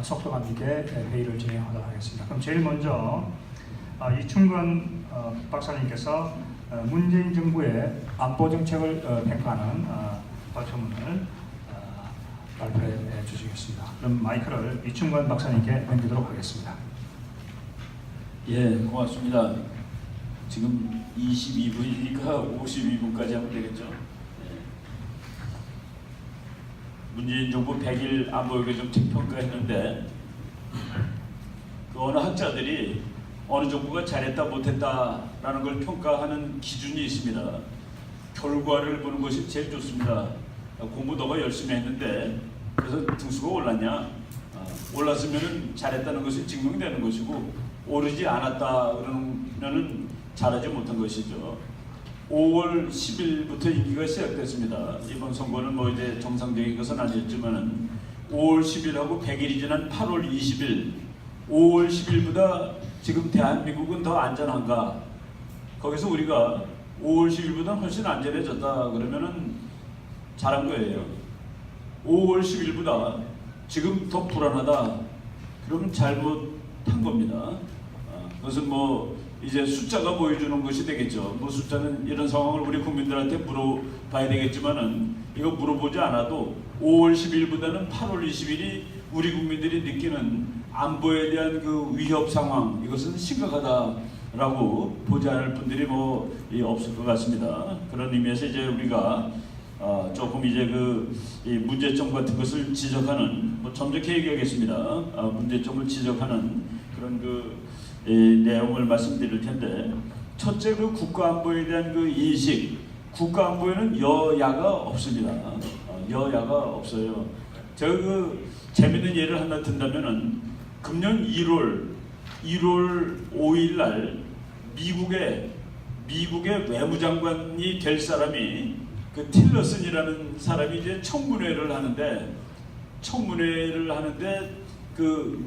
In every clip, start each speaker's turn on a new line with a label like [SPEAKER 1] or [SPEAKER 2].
[SPEAKER 1] 속도감 있게 회의를 진행하도록 하겠습니다. 그럼 제일 먼저 이충건 박사님께서 문재인 정부의 안보 정책을 평가하는 발표문을 발표해 주시겠습니다. 그럼 마이크를 이충건 박사님께 넘기도록 하겠습니다.
[SPEAKER 2] 예, 고맙습니다. 지금 22분이니까 52분까지 하면 되겠죠. 문재인 정부 100일 안보위기 정책 평가했는데 어느 학자들이 어느 정부가 잘했다 못했다라는 걸 평가하는 기준이 있습니다. 결과를 보는 것이 제일 좋습니다. 공부 너가 열심히 했는데 그래서 등수가 올랐냐? 올랐으면 잘했다는 것이 증명되는 것이고 오르지 않았다 그러면은 잘하지 못한 것이죠. 5월 10일부터 임기가 시작됐습니다. 이번 선거는 뭐 이제 정상적인 것은 아니었지만은 5월 10일하고 100일이 지난 8월 20일, 5월 10일보다 지금 대한민국은 더 안전한가? 거기서 우리가 5월 10일보다 훨씬 안전해졌다 그러면은 잘한 거예요. 5월 10일보다 지금 더 불안하다 그러면 잘못한 겁니다. 그것은 뭐 이제 숫자가 보여주는 것이 되겠죠. 뭐 숫자는 이런 상황을 우리 국민들한테 물어봐야 되겠지만은 이거 물어보지 않아도 5월 10일보다는 8월 20일이 우리 국민들이 느끼는 안보에 대한 그 위협 상황 이것은 심각하다라고 보지 않을 분들이 뭐 없을 것 같습니다. 그런 의미에서 이제 우리가 조금 이제 이 문제점 같은 것을 지적하는 뭐 점잖게 얘기하겠습니다. 문제점을 지적하는 그런 내용을 말씀드릴 텐데 첫째 국가 안보에 대한 인식 국가 안보에는 여야가 없습니다. 여야가 없어요. 제가 재밌는 예를 하나 든다면은 금년 1월 5일 날 미국의 외무장관이 될 사람이 틸러슨이라는 사람이 이제 청문회를 하는데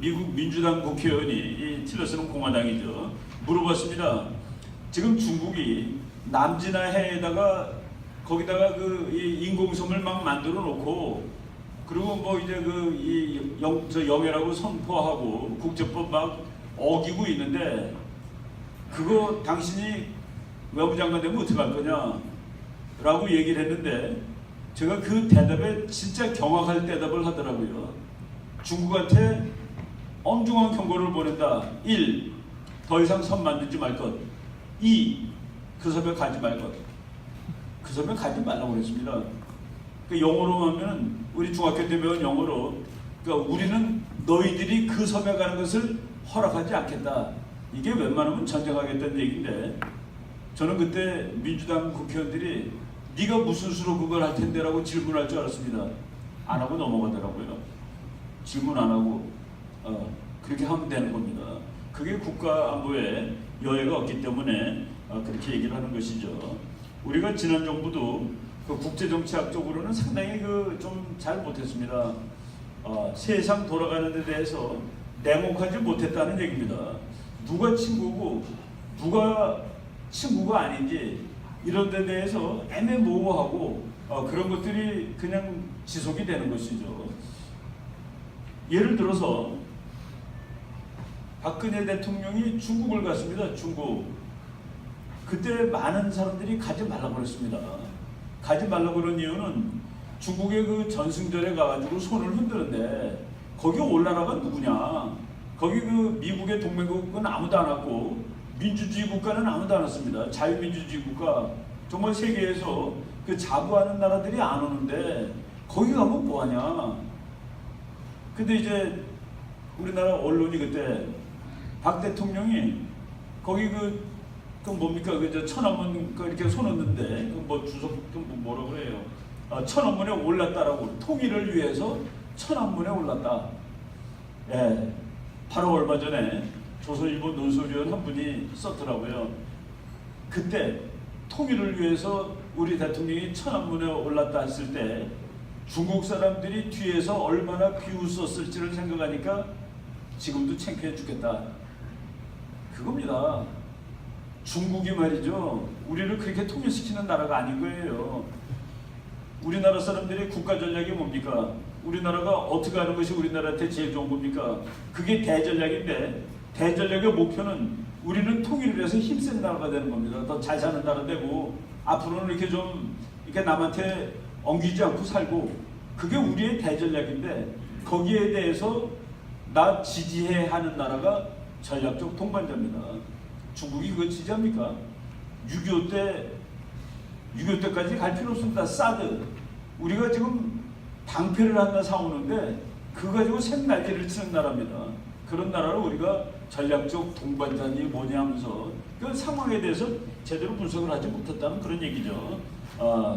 [SPEAKER 2] 미국 민주당 국회의원이 이 틸러슨은 공화당이죠. 물어봤습니다. 지금 중국이 남진해에다가 거기다가 이 인공섬을 막 만들어 놓고 그리고 뭐 이제 영해라고 선포하고 국제법 막 어기고 있는데 그거 당신이 외무장관 되면 어떻게 할 거냐? 라고 얘기를 했는데 제가 그 대답에 진짜 경악할 대답을 하더라고요. 중국한테 엄중한 경고를 보낸다. 1. 더 이상 섬 만들지 말 것. 2. 그 섬에 가지 말 것. 그 섬에 가지 말라고 그랬습니다. 영어로 하면 우리 중학교 때 배운 영어로 우리는 너희들이 그 섬에 가는 것을 허락하지 않겠다. 이게 웬만하면 전쟁하겠다는 얘기인데 저는 그때 민주당 국회의원들이 네가 무슨 수로 그걸 할 텐데 라고 질문할 줄 알았습니다. 안 하고 넘어가더라고요. 질문 안 하고 그렇게 하면 되는 겁니다. 그게 국가 안보에 여야가 없기 때문에 그렇게 얘기를 하는 것이죠. 우리가 지난 정부도 국제정치학적으로는 상당히 좀 잘 못했습니다. 세상 돌아가는 데 대해서 냉혹하지 못했다는 얘기입니다. 누가 친구고 누가 친구가 아닌지 이런 데 대해서 애매모호하고 그런 것들이 그냥 지속이 되는 것이죠. 예를 들어서 박근혜 대통령이 중국을 갔습니다. 중국. 그때 많은 사람들이 가지 말라고 그랬습니다. 가지 말라고 그런 이유는 중국의 전승절에 가가지고 손을 흔드는데 거기 올 나라가 누구냐? 거기 미국의 동맹국은 아무도 안 왔고 민주주의 국가는 아무도 안 왔습니다. 자유민주주의 국가 정말 세계에서 자부하는 나라들이 안 오는데 거기 가면 뭐하냐? 근데 이제 우리나라 언론이 그때 박 대통령이 거기 뭡니까 천안문 이렇게 손었는데 주석 뭐라고 그래요? 천안문에 올랐다라고 통일을 위해서 천안문에 올랐다. 예, 바로 얼마 전에 조선일보 논설위원 한 분이 썼더라고요. 그때 통일을 위해서 우리 대통령이 천안문에 올랐다 했을 때 중국 사람들이 뒤에서 얼마나 비웃었을지를 생각하니까 지금도 창피해 죽겠다. 그겁니다. 중국이 말이죠. 우리를 그렇게 통일시키는 나라가 아닌 거예요. 우리나라 사람들의 국가 전략이 뭡니까? 우리나라가 어떻게 하는 것이 우리나라한테 제일 좋은 겁니까? 그게 대전략인데 대전략의 목표는 우리는 통일을 해서 힘센 나라가 되는 겁니다. 더 잘 사는 나라 되고 앞으로는 이렇게 좀 이렇게 남한테 엉기지 않고 살고 그게 우리의 대전략인데 거기에 대해서 나 지지해 하는 나라가 전략적 동반자입니다. 중국이 그거 지지합니까? 6.25 때까지 갈 필요 없습니다. 사드 우리가 지금 방패를 하나 사오는데 그거 가지고 생날개를 치는 나라입니다. 그런 나라를 우리가 전략적 동반자니 뭐냐 하면서 그 상황에 대해서 제대로 분석을 하지 못했다는 그런 얘기죠.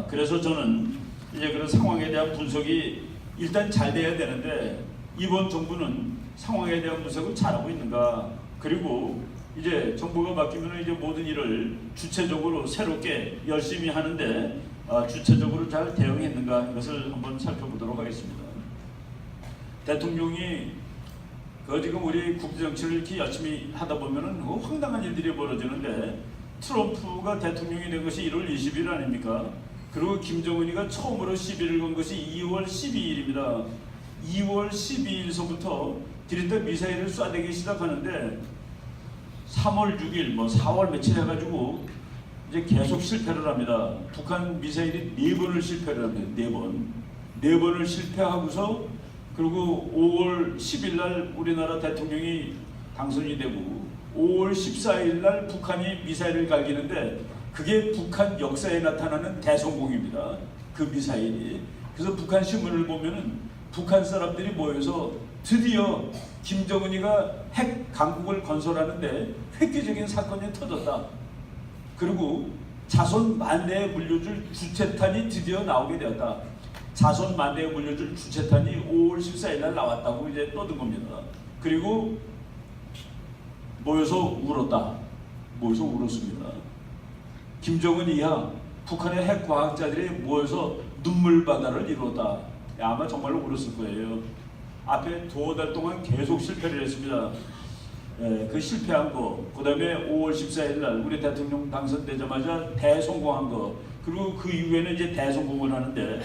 [SPEAKER 2] 그래서 저는 이제 그런 상황에 대한 분석이 일단 잘 돼야 되는데 이번 정부는 상황에 대한 분석을 잘하고 있는가, 그리고 이제 정부가 바뀌면 이제 모든 일을 주체적으로 새롭게 열심히 하는데 주체적으로 잘 대응했는가, 이것을 한번 살펴보도록 하겠습니다. 대통령이 지금 우리 국제 정치를 이렇게 열심히 하다 보면은 황당한 일들이 벌어지는데, 트럼프가 대통령이 된 것이 1월 20일 아닙니까? 그리고 김정은이가 처음으로 시비를 건 것이 2월 12일입니다. 2월 12일서부터 들이다 미사일을 쏴대기 시작하는데 3월 6일, 4월 며칠 해가지고 이제 계속 실패를 합니다. 북한 미사일이 4번을 실패를 합니다. 4번을 실패하고서 그리고 5월 10일 날 우리나라 대통령이 당선이 되고 5월 14일 날 북한이 미사일을 갈기는데 그게 북한 역사에 나타나는 대성공입니다. 그 미사일이. 그래서 북한 신문을 보면은 북한 사람들이 모여서 드디어 김정은이가 핵 강국을 건설하는데 획기적인 사건이 터졌다. 그리고 자손 만대에 물려줄 주체탄이 드디어 나오게 되었다. 자손 만대에 물려줄 주체탄이 5월 14일 날 나왔다고 이제 떠든 겁니다. 그리고 모여서 울었다. 모여서 울었습니다. 김정은 이하 북한의 핵 과학자들이 모여서 눈물 바다를 이루었다. 아마 정말로 울었을 거예요. 앞에 2달 동안 계속 실패를 했습니다. 그 실패한 거, 그 다음에 5월 14일 날 우리 대통령 당선되자마자 대성공한 거, 그리고 그 이후에는 이제 대성공을 하는데,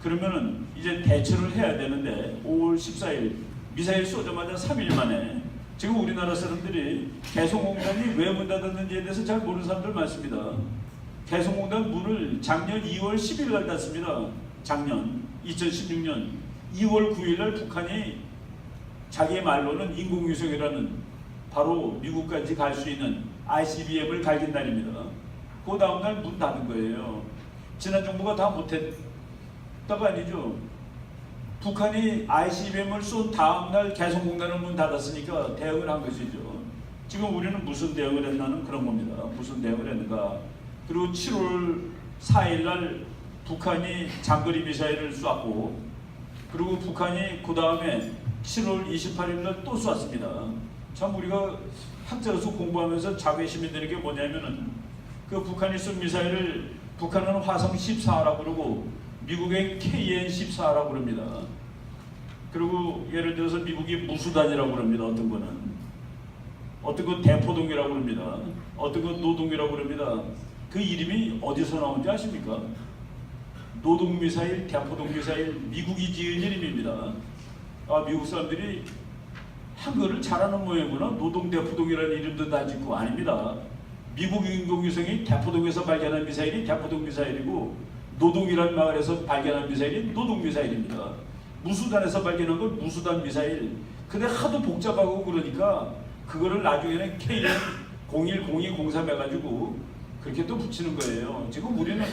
[SPEAKER 2] 그러면은 이제 대처를 해야 되는데 5월 14일 미사일 쏘자마자 3일 만에 지금 우리나라 사람들이 개성공단이 왜 문 닫았는지에 대해서 잘 모르는 사람들 많습니다. 개성공단 문을 작년 2월 10일 날 닫습니다. 작년 2016년 2월 9일 날 북한이 자기 말로는 인공위성이라는 바로 미국까지 갈 수 있는 ICBM을 갈긴 날입니다. 그 다음날 문 닫은 거예요. 지난 정부가 다 못했다가 아니죠. 북한이 ICBM을 쏜 다음날 개성공단을 문 닫았으니까 대응을 한 것이죠. 지금 우리는 무슨 대응을 했나는 그런 겁니다. 무슨 대응을 했는가. 그리고 7월 4일 날 북한이 장거리 미사일을 쐈고, 그리고 북한이 그 다음에 7월 28일 날 또 쐈습니다. 참 우리가 학자로서 공부하면서 자괴심이 되는 게 뭐냐면은 그 북한이 쏜 미사일을 북한은 화성 14라고 그러고 미국의 KN14라고 그럽니다. 그리고 예를 들어서 미국이 무수단이라고 그럽니다. 어떤 거는 어떤 건 대포동이라고 그럽니다. 어떤 건 노동이라고 그럽니다. 그 이름이 어디서 나온지 아십니까? 노동미사일, 대포동미사일, 미국이 지은 이름입니다. 미국 사람들이 한글을 잘하는 모양이구나. 노동 대포동이라는 이름도 다 짓고. 아닙니다. 미국 인공위성이 대포동에서 발견한 미사일이 대포동 미사일이고, 노동이라는 마을에서 발견한 미사일이 노동 미사일입니다. 무수단에서 발견한 건 무수단 미사일. 근데 하도 복잡하고 그러니까 그거를 나중에는 KN-010203 해가지고 그렇게 또 붙이는 거예요. 지금 우리는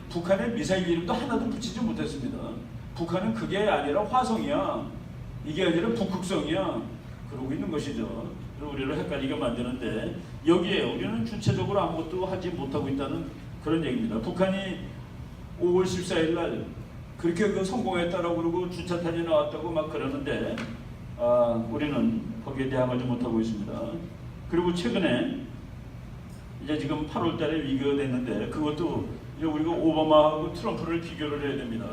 [SPEAKER 2] 북한의 미사일 이름도 하나도 붙이지 못했습니다. 북한은 그게 아니라 화성이야. 이게 아니라 북극성이야. 그러고 있는 것이죠. 그리고 우리를 헷갈리게 만드는데, 여기에 우리는 주체적으로 아무것도 하지 못하고 있다는 그런 얘기입니다. 북한이 5월 14일 날 그렇게 성공했다라고 그러고 주차탄이 나왔다고 막 그러는데 우리는 거기에 대항하지 못하고 있습니다. 그리고 최근에 이제 지금 8월 달에 위기가 됐는데, 그것도 이제 우리가 오바마하고 트럼프를 비교를 해야 됩니다.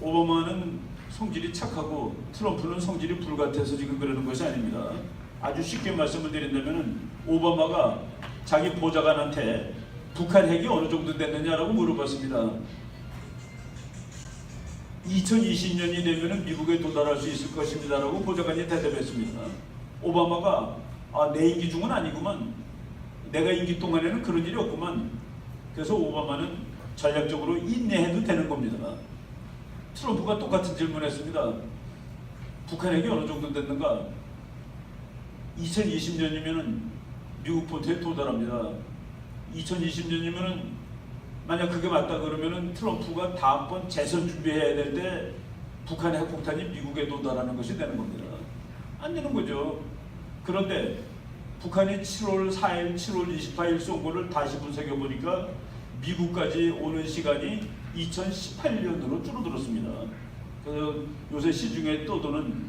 [SPEAKER 2] 오바마는 성질이 착하고 트럼프는 성질이 불같아서 지금 그러는 것이 아닙니다. 아주 쉽게 말씀을 드린다면 오바마가 자기 보좌관한테 북한 핵이 어느 정도 됐느냐라고 물어봤습니다. 2020년이 되면 미국에 도달할 수 있을 것입니다라고 보좌관이 대답했습니다. 오바마가 내 임기 중은 아니구만. 내가 임기 동안에는 그런 일이 없구만. 그래서 오바마는 전략적으로 인내해도 되는 겁니다. 트럼프가 똑같은 질문했습니다. 북한핵이 어느 정도 됐는가? 2020년이면 미국 본토에 도달합니다. 2020년이면 만약 그게 맞다 그러면은 트럼프가 다음번 재선 준비해야 될 때 북한의 핵폭탄이 미국에 도달하는 것이 되는 겁니다. 안 되는 거죠. 그런데 북한이 7월 4일, 7월 28일 쏜 거를 다시 분석해 보니까 미국까지 오는 시간이 2018년으로 줄어들었습니다. 그래서 요새 시중에 떠도는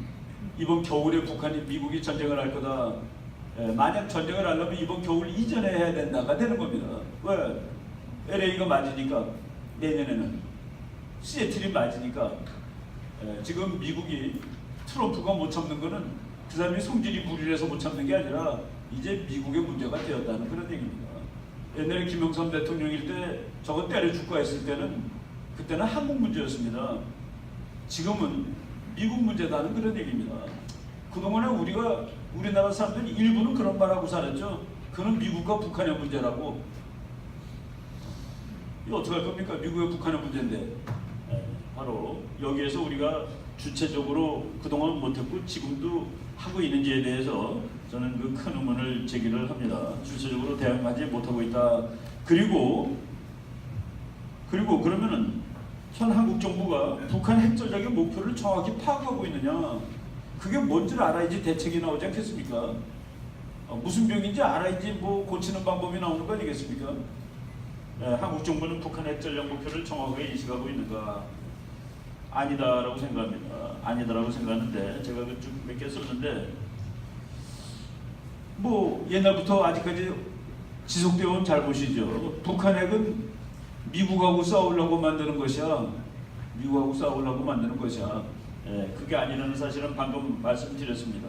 [SPEAKER 2] 이번 겨울에 북한이 미국이 전쟁을 할 거다. 만약 전쟁을 하려면 이번 겨울 이전에 해야 된다가 되는 겁니다. 왜? LA가 맞으니까 내년에는 시애틀이 맞으니까 지금 미국이 트럼프가 못 참는 거는 그 사람이 성질이 불이라서 못 참는 게 아니라 이제 미국의 문제가 되었다는 그런 얘기입니다. 옛날에 김영삼 대통령일 때 저거 때려 줄까 했을 때는 그때는 한국 문제였습니다. 지금은 미국 문제다는 그런 얘기입니다. 그동안에 우리나라 사람들이 일부는 그런 말하고 살았죠. 그는 미국과 북한의 문제라고. 이거 어떻게 할 겁니까? 미국의 북한의 문제인데. 바로 여기에서 우리가 주체적으로 그동안 못했고 지금도 하고 있는지에 대해서 저는 그 큰 의문을 제기를 합니다. 주체적으로 대응하지 못하고 있다. 그리고 그러면은 현 한국 정부가 북한 핵 전략의 목표를 정확히 파악하고 있느냐? 그게 뭔지를 알아야지 대책이 나오지 않겠습니까? 무슨 병인지 알아야지 뭐 고치는 방법이 나오는 거 아니겠습니까? 한국 정부는 북한 핵 전략 목표를 정확하게 인식하고 있는가? 아니다라고 생각합니다. 아니다라고 생각하는데 제가 쭉 몇 개 썼는데 뭐 옛날부터 아직까지 지속되어 온 잘못이죠. 북한 핵은 미국하고 싸우려고 만드는 것이야. 미국하고 싸우려고 만드는 것이야. 그게 아니라는 사실은 방금 말씀드렸습니다.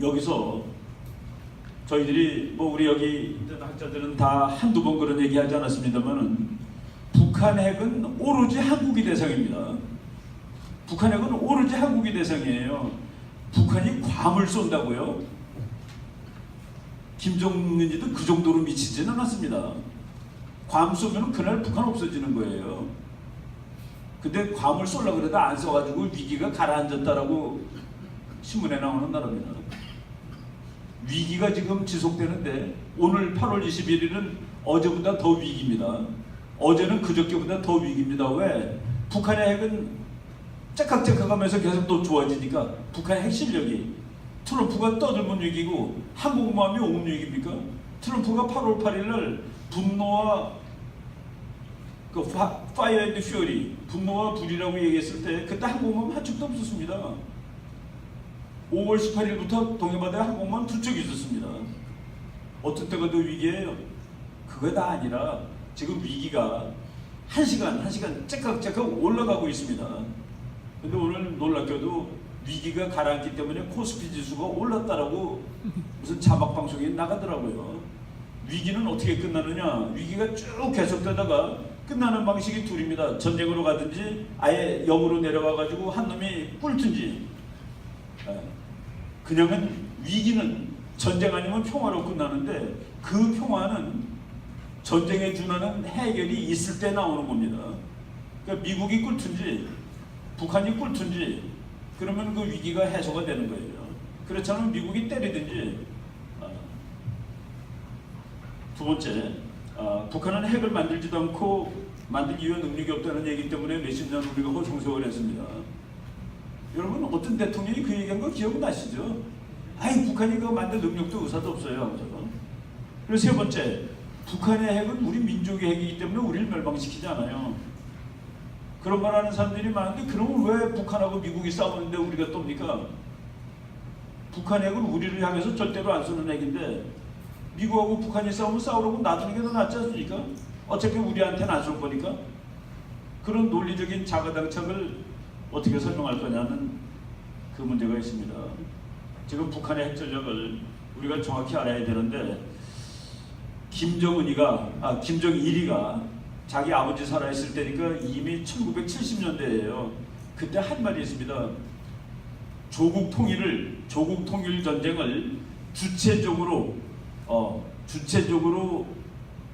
[SPEAKER 2] 여기서 저희들이 뭐 우리 여기 있는 학자들은 다 한두 번 그런 얘기하지 않았습니다만은 북한 핵은 오로지 한국이 대상입니다. 북한 핵은 오로지 한국이 대상이에요. 북한이 괌을 쏜다고요? 김정은이도 그 정도로 미치지는 않았습니다. 괌 쏘면 그날 북한 없어지는 거예요. 근데 괌을 쏠라 그래도 안 쏴가지고 위기가 가라앉았다라고 신문에 나오는 나라입니다. 위기가 지금 지속되는데 오늘 8월 21일은 어제보다 더 위기입니다. 어제는 그저께보다 더 위기입니다. 왜? 북한의 핵은 째깍째깍하면서 계속 또 좋아지니까 북한의 핵 실력이 트럼프가 떠들면 위기고 한국마음이 오면 위기입니까? 트럼프가 8월 8일날 분노와 그 파이어 앤드 퓨리 분노와 불이라고 얘기했을 때 그때 한국마음 한 척도 없었습니다. 5월 18일부터 동해바다에 항공모함 2척이 있었습니다. 어떤 때가 더 위기예요? 그거 다 아니라 지금 위기가 한 시간 째깍째깍 올라가고 있습니다. 근데 오늘 놀랍게도 위기가 가라앉기 때문에 코스피 지수가 올랐다라고 무슨 자막 방송에 나가더라고요. 위기는 어떻게 끝나느냐? 위기가 쭉 계속되다가 끝나는 방식이 둘입니다. 전쟁으로 가든지 아예 영으로 내려와가지고 한 놈이 꿇든지. 그냥은 위기는 전쟁 아니면 평화로 끝나는데 그 평화는 전쟁에 준하는 해결이 있을 때 나오는 겁니다. 그러니까 미국이 꿇든지 북한이 꿇든지 그러면 그 위기가 해소가 되는 거예요. 그렇지 않으면 미국이 때리든지. 두 번째, 북한은 핵을 만들지도 않고 만들기 위한 능력이 없다는 얘기 때문에 몇십 년 우리가 허송세월 했습니다. 여러분 어떤 대통령이 그 얘기한 거 기억나시죠? 아이 북한이 그거 만들 능력도 의사도 없어요. 그리고 세 번째, 북한의 핵은 우리 민족의 핵이기 때문에 우리를 멸망시키지 않아요. 그런 말 하는 사람들이 많은데 그러면 왜 북한하고 미국이 싸우는데 우리가 떱니까? 북한 핵은 우리를 향해서 절대로 안 쏘는 핵인데 미국하고 북한이 싸우면 싸우려고 놔두는 게 더 낫지 않습니까? 어차피 우리한테는 안 쏠 거니까. 그런 논리적인 자가당착을 어떻게 설명할 거냐는 그 문제가 있습니다. 지금 북한의 핵 전략을 우리가 정확히 알아야 되는데 김정일이가 자기 아버지 살아있을 때니까 이미 1970년대예요. 그때 한 말이 있습니다. 조국 통일 전쟁을 주체적으로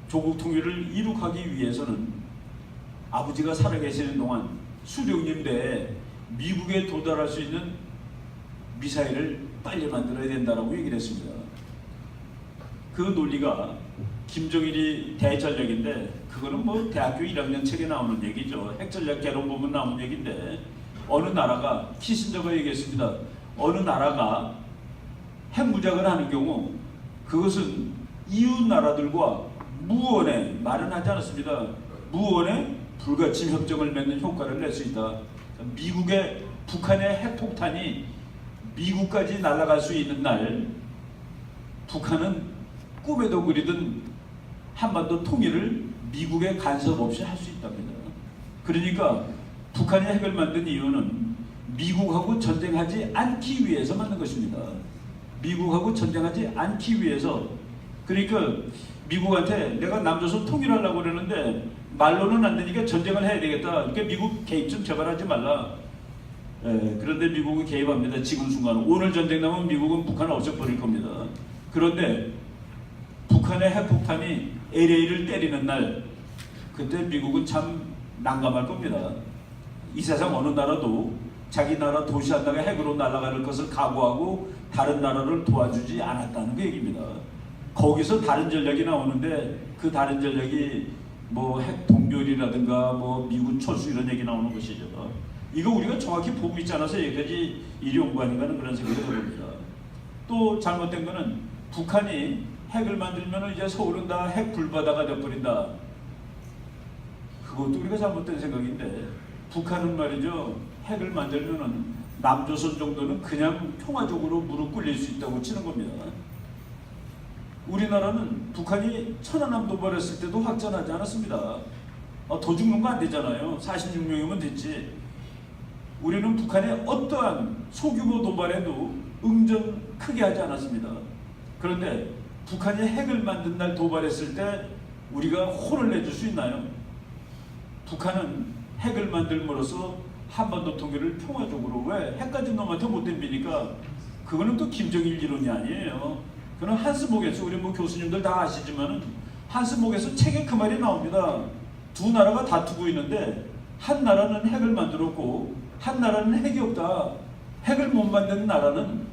[SPEAKER 2] 조국 통일을 이룩하기 위해서는 아버지가 살아계시는 동안 수령님 대에 미국에 도달할 수 있는 미사일을 빨리 만들어야 된다라고 얘기를 했습니다. 그 논리가 김정일이 대전략인데 그거는 뭐 대학교 1학년 책에 나오는 얘기죠. 핵전략 개론 보면 나오는 얘기인데 어느 나라가 키신저가 얘기했습니다. 어느 나라가 핵무장을 하는 경우 그것은 이웃 나라들과 무언의 말은 하지 않았습니다. 무언의 불가침 협정을 맺는 효과를 낼 수 있다. 북한의 핵폭탄이 미국까지 날아갈 수 있는 날 북한은 꿈에도 그리던 한반도 통일을 미국의 간섭 없이 할 수 있답니다. 그러니까 북한이 핵을 만든 이유는 미국하고 전쟁하지 않기 위해서 만든 것입니다. 미국하고 전쟁하지 않기 위해서. 그러니까 미국한테 내가 남조선 통일하려고 그러는데 말로는 안 되니까 전쟁을 해야 되겠다. 그러니까 미국 개입 좀 제발 하지 말라. 그런데 미국은 개입합니다. 지금 순간 오늘 전쟁 나면 미국은 북한을 없애버릴 겁니다. 그런데 북한의 핵폭탄이 LA를 때리는 날 그때 미국은 참 난감할 겁니다. 이 세상 어느 나라도 자기 나라 도시 하나가 핵으로 날아가는 것을 각오하고 다른 나라를 도와주지 않았다는 그 얘기입니다. 거기서 다른 전략이 나오는데 그 다른 전략이 뭐 핵 동결이라든가 뭐 미군 철수 이런 얘기 나오는 것이죠. 이거 우리가 정확히 보고 있지 않아서 여기까지 일이 온 거 아닌가 하는 그런 생각이 듭니다. 또 잘못된 거는 북한이 핵을 만들면 이제 서울은 다 핵 불바다가 되어버린다. 그것도 우리가 잘못된 생각인데 북한은 말이죠. 핵을 만들면은 남조선 정도는 그냥 평화적으로 무릎 꿇릴 수 있다고 치는 겁니다. 우리나라는 북한이 천안함 도발했을 때도 확전하지 않았습니다. 더 죽는 거 안 되잖아요. 46명이면 됐지. 우리는 북한의 어떠한 소규모 도발에도 응전 크게 하지 않았습니다. 그런데 북한이 핵을 만든 날 도발했을 때 우리가 혼을 내줄 수 있나요? 북한은 핵을 만들므로써 한반도 통일을 평화적으로 왜 핵까지 놈한테 못 덤비니까 그거는 또 김정일 이론이 아니에요. 그는 한스목에서 우리 뭐 교수님들 다 아시지만은 한스목에서 책에 그 말이 나옵니다. 두 나라가 다투고 있는데 한 나라는 핵을 만들었고 한 나라는 핵이 없다. 핵을 못 만드는 나라는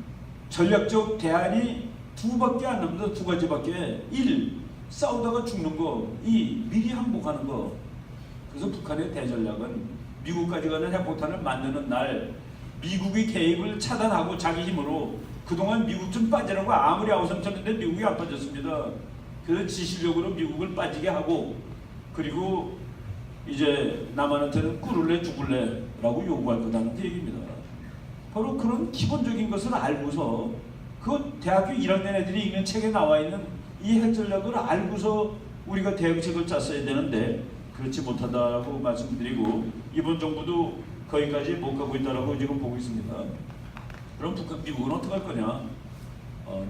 [SPEAKER 2] 전략적 대안이 두 밖에 안 남는다. 두 가지밖에. 1. 싸우다가 죽는 거. 2. 미리 항복하는 거. 그래서 북한의 대전략은 미국까지 가는 핵폭탄을 만드는 날 미국의 개입을 차단하고 자기 힘으로 그동안 미국 좀 빠지라고 아무리 아우성 쳤는데 미국이 안 빠졌습니다. 그래서 지시적으로 미국을 빠지게 하고 그리고 이제 남한한테는 꿀을래 죽을래 라고 요구할 거다는 얘기입니다. 바로 그런 기본적인 것을 알고서 그 대학교 1학년 애들이 읽는 책에 나와 있는 이 핵전략을 알고서 우리가 대응책을 짰어야 되는데 그렇지 못하다고 말씀드리고 이번 정부도 거기까지 못 가고 있다라고 지금 보고 있습니다. 그럼 미국은 어떻게 할 거냐?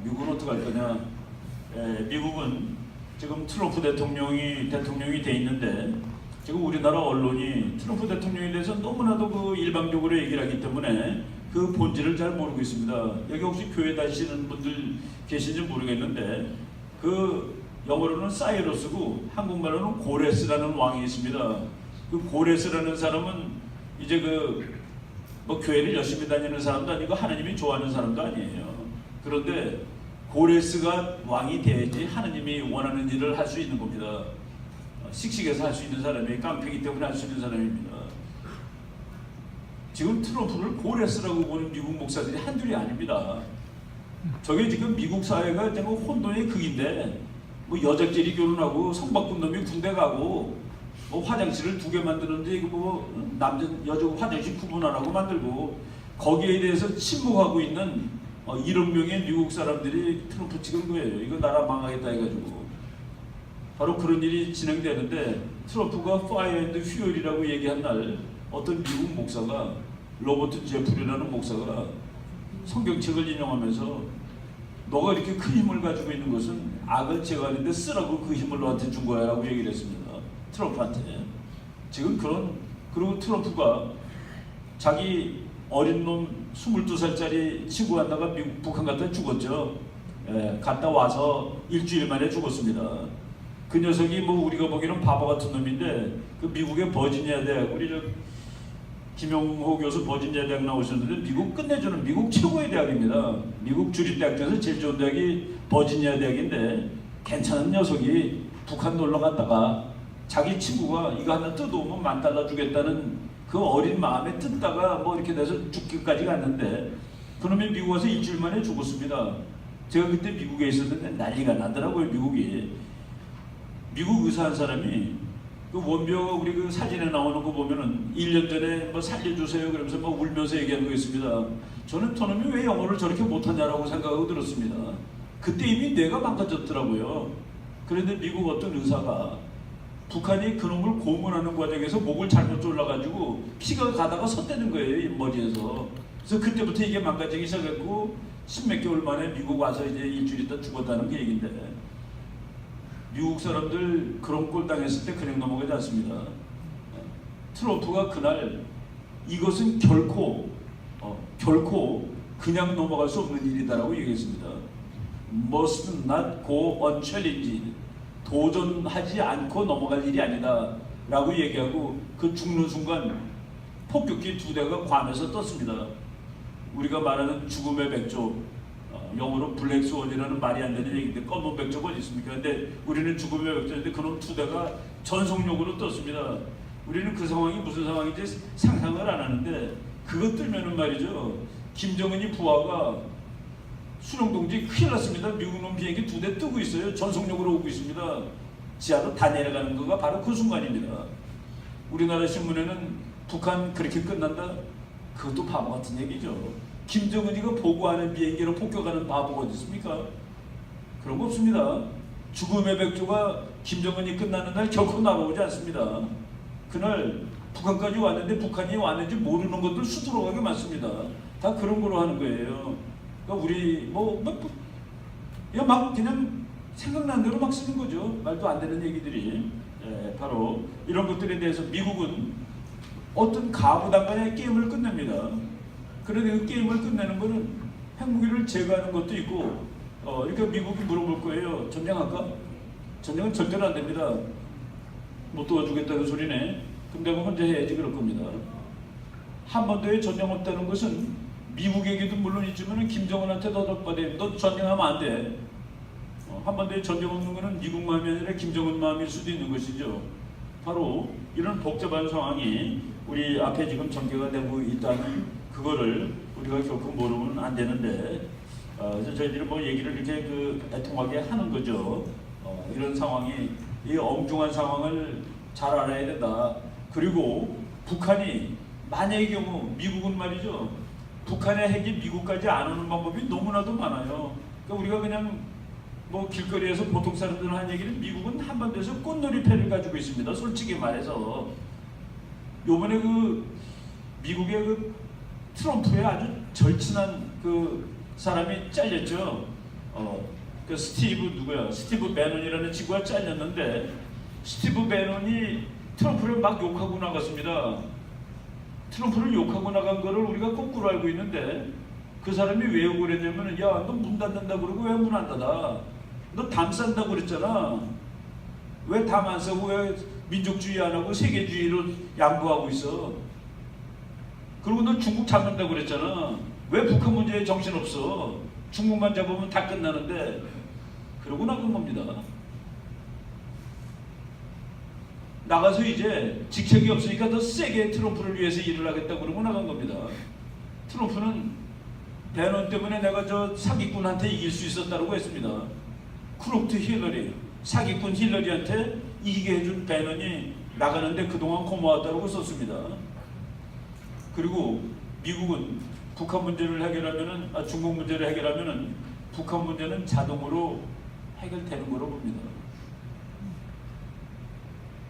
[SPEAKER 2] 미국은 어떻게 할 거냐? 미국은 지금 트럼프 대통령이 돼 있는데 지금 우리나라 언론이 트럼프 대통령에 대해서 너무나도 그 일방적으로 얘기를 하기 때문에 그 본질을 잘 모르고 있습니다. 여기 혹시 교회 다니시는 분들 계신지 모르겠는데 그 영어로는 사이러스고 한국말로는 고레스라는 왕이 있습니다. 그 고레스라는 사람은 이제 뭐 교회를 열심히 다니는 사람도 아니고 하나님이 좋아하는 사람도 아니에요. 그런데 고레스가 왕이 돼야지 하나님이 원하는 일을 할 수 있는 겁니다. 씩씩해서 할 수 있는 사람이 깡패이기 때문에 할 수 있는 사람입니다. 지금 트럼프를 고레스라고 보는 미국 목사들이 한둘이 아닙니다. 저게 지금 미국 사회가 지금 혼돈의 극인데 뭐 여자끼리 결혼하고 성바꾼 놈이 군대 가고 뭐 화장실을 2개 만드는데 이거 뭐 남자 여자 화장실 구분하라고 만들고 거기에 대해서 침묵하고 있는 1억 명의 미국 사람들이 트럼프 찍은 거예요. 이거 나라 망하겠다 해가지고 바로 그런 일이 진행되는데 트럼프가 파이어 앤드 퓨얼이라고 얘기한 날 어떤 미국 목사가 로버트 제프리라는 목사가 성경책을 인용하면서 너가 이렇게 큰 힘을 가지고 있는 것은 악을 제거하는데 쓰라고 그 힘을 너한테 준 거야 라고 얘기를 했습니다. 트럼프한테. 지금 그리고 트럼프가 자기 어린 놈 22살짜리 친구 하나가 북한 갔다 죽었죠. 예, 갔다 와서 일주일 만에 죽었습니다. 그 녀석이 뭐 우리가 보기에는 바보 같은 놈인데 그 미국의 버지니아 대학, 우리 저 김용호 교수 버지니아 대학 나오셨는데 미국 끝내주는 미국 최고의 대학입니다. 미국 주립대학 중에서 제일 좋은 대학이 버지니아 대학인데 괜찮은 녀석이 북한 놀러 갔다가 자기 친구가 이거 하나 뜯어오면 $10,000 주겠다는 그 어린 마음에 뜯다가 뭐 이렇게 돼서 죽기까지 갔는데 그놈이 미국 와서 일주일 만에 죽었습니다. 제가 그때 미국에 있었는데 난리가 나더라고요. 미국 의사 한 사람이 그 원병 우리 그 사진에 나오는 거 보면은 1년 전에 뭐 살려주세요 그러면서 뭐 울면서 얘기하는 거 있습니다. 저는 저놈이 왜 영어를 저렇게 못하냐라고 생각하고 들었습니다. 그때 이미 뇌가 망가졌더라고요. 그런데 미국 어떤 의사가 북한이 그놈을 고문하는 과정에서 목을 잘못 졸라가지고 피가 가다가 섰다는 거예요, 이 머리에서. 그래서 그때부터 이게 망가지기 시작했고 10몇 개월 만에 미국 와서 이제 일주일 있다 죽었다는 게 얘기인데, 미국 사람들 그런 꼴 당했을 때 그냥 넘어가지 않습니다. 트럼프가 그날 이것은 결코 그냥 넘어갈 수 없는 일이다라고 얘기했습니다. Must not go unchallenged. 도전하지 않고 넘어갈 일이 아니다 라고 얘기하고 그 죽는 순간 폭격기 2대가 괌에서 떴습니다. 우리가 말하는 죽음의 백조, 영어로 블랙스원이라는 말이 안 되는 얘기인데 검은 백조가 어디 있습니까? 근데 우리는 죽음의 백조인데 그놈 2대가 전속력으로 떴습니다. 우리는 그 상황이 무슨 상황인지 상상을 안 하는데 그것 들면은 말이죠, 김정은이 부하가 수령동지 큰일 났습니다. 미국 놈 비행기 2대 뜨고 있어요. 전속력으로 오고 있습니다. 지하로 다 내려가는 거가 바로 그 순간입니다. 우리나라 신문에는 북한 그렇게 끝난다? 그것도 바보 같은 얘기죠. 김정은이가 보고하는 비행기로 폭격하는 바보가 어디 있습니까? 그런 거 없습니다. 죽음의 백조가 김정은이 끝나는 날 결코 날아오지 않습니다. 그날 북한까지 왔는데 북한이 왔는지 모르는 것들 수두룩하게 많습니다. 다 그런 거로 하는 거예요. 그러니까 우리 막 그냥 생각난 대로 막 쓰는 거죠. 말도 안 되는 얘기들이. 예, 바로 이런 것들에 대해서 미국은 어떤 가부당간의 게임을 끝냅니다. 그런데 그 게임을 끝내는 거는 핵무기를 제거하는 것도 있고, 그러니까 미국이 물어볼 거예요. 전쟁할까? 전쟁은 절대로 안 됩니다. 못 도와주겠다는 소리네. 그럼 내가 혼자 해야지 그럴 겁니다. 한반도에 전쟁 없다는 것은 미국에게도 물론 있지만 김정은한테도 얻어받아야 너 전쟁하면 안 돼. 한반도에 전쟁 없는 것은 미국 마음이 아니라 김정은 마음일 수도 있는 것이죠. 바로 이런 복잡한 상황이 우리 앞에 지금 전개가 되고 있다는 그거를 우리가 결코 모르면 안 되는데, 그래서 저희들이 뭐 얘기를 이렇게 애통하게 하는 거죠. 이런 상황이, 이 엄중한 상황을 잘 알아야 된다. 그리고 북한이 만약의 경우 미국은 말이죠, 북한의 핵이 미국까지 안 오는 방법이 너무나도 많아요. 그러니까 우리가 그냥 뭐 길거리에서 보통 사람들은 하는 얘기는 미국은 한반도에서 꽃놀이패를 가지고 있습니다. 솔직히 말해서 요번에 미국의 트럼프의 아주 절친한 사람이 잘렸죠. 스티브 배논이라는 친구가 잘렸는데 스티브 배논이 트럼프를 막 욕하고 나갔습니다. 트럼프를 욕하고 나간 거를 우리가 거꾸로 알고 있는데 그 사람이 왜 욕을 했냐면, 야, 너 문 닫는다 그러고 왜 문 안 닫아? 너 담 싼다고 그랬잖아. 왜 담 안 싸고 왜 민족주의 안 하고 세계주의로 양보하고 있어? 그리고 너 중국 잡는다고 그랬잖아. 왜 북한 문제에 정신없어? 중국만 잡으면 다 끝나는데. 그러고 나간 겁니다. 나가서 이제 직책이 없으니까 더 세게 트럼프를 위해서 일을 하겠다고 그러고 나간 겁니다. 트럼프는 배논 때문에 내가 저 사기꾼한테 이길 수 있었다고 했습니다. 크루트 힐러리, 사기꾼 힐러리한테 이기게 해준 배논이 나가는데 그동안 고마웠다고 썼습니다. 그리고 미국은 북한 문제를 해결하면은, 중국 문제를 해결하면은 북한 문제는 자동으로 해결되는 거로 봅니다.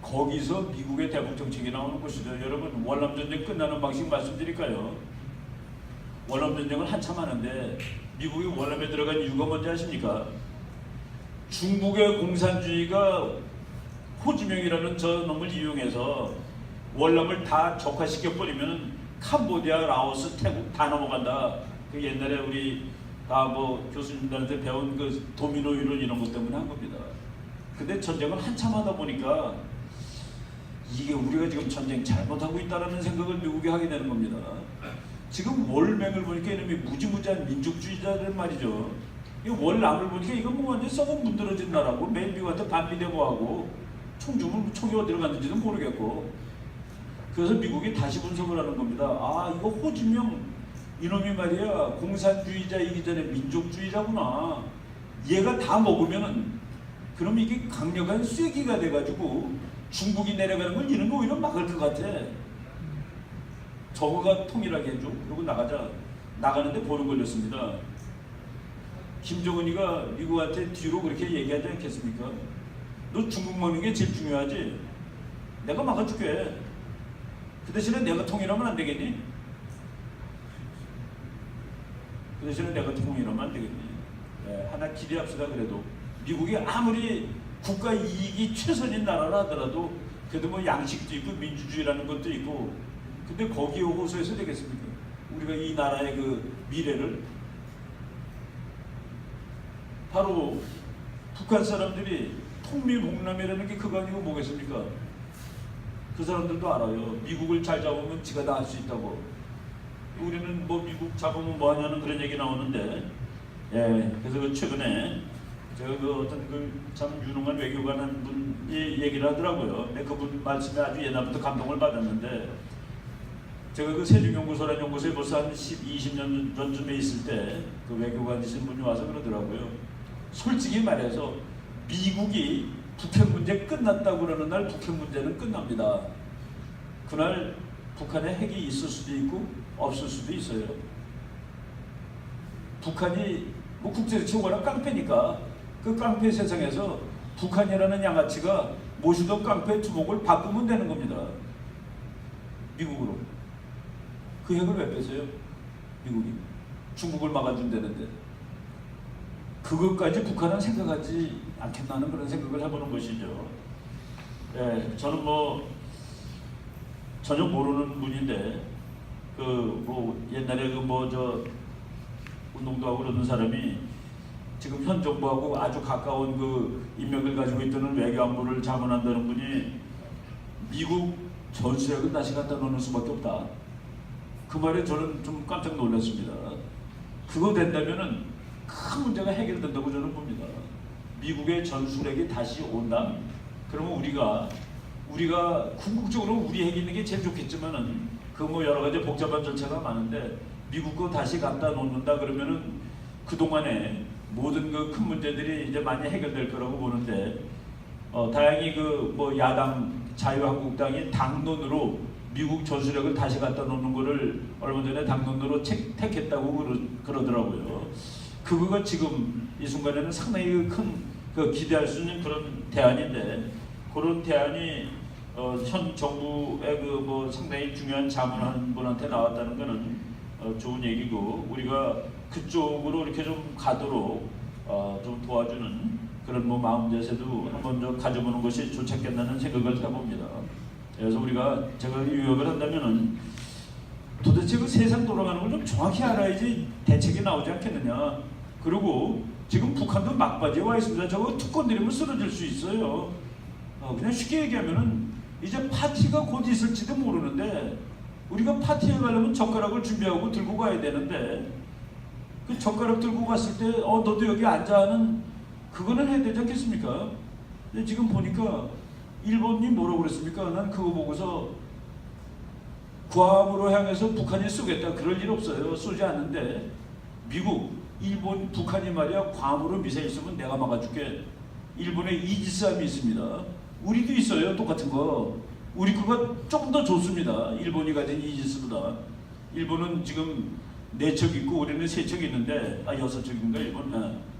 [SPEAKER 2] 거기서 미국의 대북 정책이 나오는 것이죠. 여러분, 월남전쟁 끝나는 방식 말씀드릴까요? 월남전쟁을 한참 하는데 미국이 월남에 들어간 이유가 뭔지 아십니까? 중국의 공산주의가 호주명이라는 저 놈을 이용해서 월남을 다 적화시켜 버리면 캄보디아, 라오스, 태국 다 넘어간다. 그 옛날에 우리 다 뭐 교수님들한테 배운 그 도미노 이론 이런 것 때문에 한 겁니다. 근데 전쟁을 한참 하다 보니까 이게 우리가 지금 전쟁 잘못하고 있다는 생각을 미국이 하게 되는 겁니다. 지금 월맹을 보니까 이놈이 무지무지한 민족주의자들 말이죠. 이 월남을 보니까 이건 뭐 완전 썩은 문드러진 나라고 매일 미국한테 반비대모하고 총이 어디로 갔는지도 모르겠고, 그래서 미국이 다시 분석을 하는 겁니다. 아, 이거 호주명 이놈이 말이야 공산주의자이기 전에 민족주의자구나. 얘가 다 먹으면은 그럼 이게 강력한 쐐기가 돼가지고 중국이 내려가는 걸 이런 거 오히려 막을 것 같아. 저거가 통일하게 해줘. 그러고 나가자. 나가는데 보름 걸렸습니다. 김정은이가 미국한테 뒤로 그렇게 얘기하지 않겠습니까? 너 중국 먹는 게 제일 중요하지. 내가 막아줄게. 그 대신에 내가 통일하면 안 되겠니? 그 대신에 내가 통일하면 안 되겠니? 네, 하나 기대합시다. 그래도 미국이 아무리 국가 이익이 최선인 나라라 하더라도 그래도 뭐 양식도 있고 민주주의라는 것도 있고, 근데 거기에 호소해서 되겠습니까? 우리가 이 나라의 그 미래를 바로 북한 사람들이 통미봉남이라는 게 그거 아니고 뭐겠습니까? 그 사람들도 알아요. 미국을 잘 잡으면 지가 다 할 수 있다고. 우리는 뭐 미국 잡으면 뭐 하냐는 그런 얘기 나오는데, 예, 그래서 그 최근에 제가 그 어떤 그 참 유능한 외교관 한 분이 얘기를 하더라고요. 근데 그분 말씀에 아주 옛날부터 감동을 받았는데, 제가 그 세종연구소라는 연구소에 벌써 한 20년 전쯤에 있을 때 그 외교관이신 분이 와서 그러더라고요. 솔직히 말해서 미국이 북핵 문제 끝났다고 그러는 날 북핵 문제는 끝납니다. 그날 북한에 핵이 있을 수도 있고 없을 수도 있어요. 북한이 뭐 국제적으로 워낙 깡패니까 그 깡패 세상에서 북한이라는 양아치가 모시던 깡패 주먹을 바꾸면 되는 겁니다. 미국으로. 그 핵을 왜 뺐어요? 미국이. 중국을 막아준다는데. 그것까지 북한은 생각하지 않겠다는 그런 생각을 해보는 것이죠. 예, 저는 뭐 전혀 모르는 분인데 그 뭐 옛날에 그 뭐 저 운동도 하고 그러는 사람이 지금 현 정부하고 아주 가까운 그 인맥을 가지고 있다는 외교안보를 자문한다는 분이 미국 전술핵은 다시 갖다 놓는 수밖에 없다. 그 말에 저는 좀 깜짝 놀랐습니다. 그거 된다면은 큰 문제가 해결된다고 저는 봅니다. 미국의 전술핵이 다시 온다? 그러면 우리가 궁극적으로 우리 핵이 있는 게 제일 좋겠지만은 그 뭐 여러 가지 복잡한 절차가 많은데 미국 거 다시 갖다 놓는다 그러면은 그동안에 모든 그 큰 문제들이 이제 많이 해결될 거라고 보는데, 다행히 그 뭐 야당 자유한국당이 당론으로 미국 전술핵을 다시 갖다 놓는 거를 얼마 전에 당론으로 택했다고 그러더라고요. 그거가 지금 이 순간에는 상당히 큰 그 기대할 수 있는 그런 대안인데, 그런 대안이 현 정부의 그 뭐 상당히 중요한 자문하는 분한테 나왔다는 거는 좋은 얘기고, 우리가 그쪽으로 이렇게 좀 가도록 좀 도와주는 그런 뭐 마음 자세도 한번 좀 가져보는 것이 좋겠다는 생각을 해봅니다. 그래서 우리가 제가 유역을 한다면은 도대체 그 세상 돌아가는 걸 좀 정확히 알아야지 대책이 나오지 않겠느냐. 그리고 지금 북한도 막바지에 와 있습니다. 저거 투건 들이면 쓰러질 수 있어요. 그냥 쉽게 얘기하면은 이제 파티가 곧 있을지도 모르는데, 우리가 파티에 가려면 젓가락을 준비하고 들고 가야 되는데, 그 젓가락 들고 갔을 때 너도 여기 앉아 하는 그거는 해야 되지 않겠습니까? 근데 지금 보니까 일본이 뭐라고 그랬습니까? 난 그거 보고서 구함으로 향해서 북한이 쏘겠다. 그럴 일 없어요. 쏘지 않는데 미국, 일본, 북한이 말이야 괌으로 미사일 쏘면 내가 막아줄게. 일본에 이지스함이 있습니다. 우리도 있어요. 똑같은 거. 우리 거가 조금 더 좋습니다. 일본이 가진 이지스보다. 일본은 지금 4척 있고 우리는 3척 있는데, 6척인가 일본?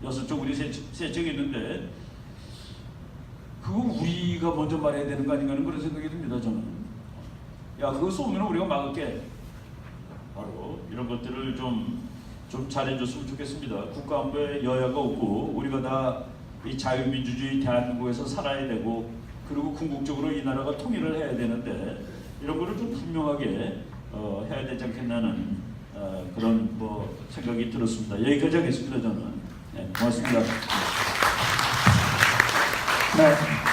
[SPEAKER 2] 6척 우리 3척 있는데, 그거 우리가 먼저 말해야 되는 거 아닌가 하는 그런 생각이 듭니다. 저는. 야, 그거 쏘면 우리가 막을게. 바로 이런 것들을 좀 잘해줬으면 좋겠습니다. 국가안보에 여야가 없고 우리가 다 이 자유민주주의 대한민국에서 살아야 되고, 그리고 궁극적으로 이 나라가 통일을 해야 되는데 이런 거를 좀 분명하게 해야 되지 않겠나는 그런 뭐 생각이 들었습니다. 여기까지 하겠습니다. 저는. 네, 고맙습니다.
[SPEAKER 1] 네.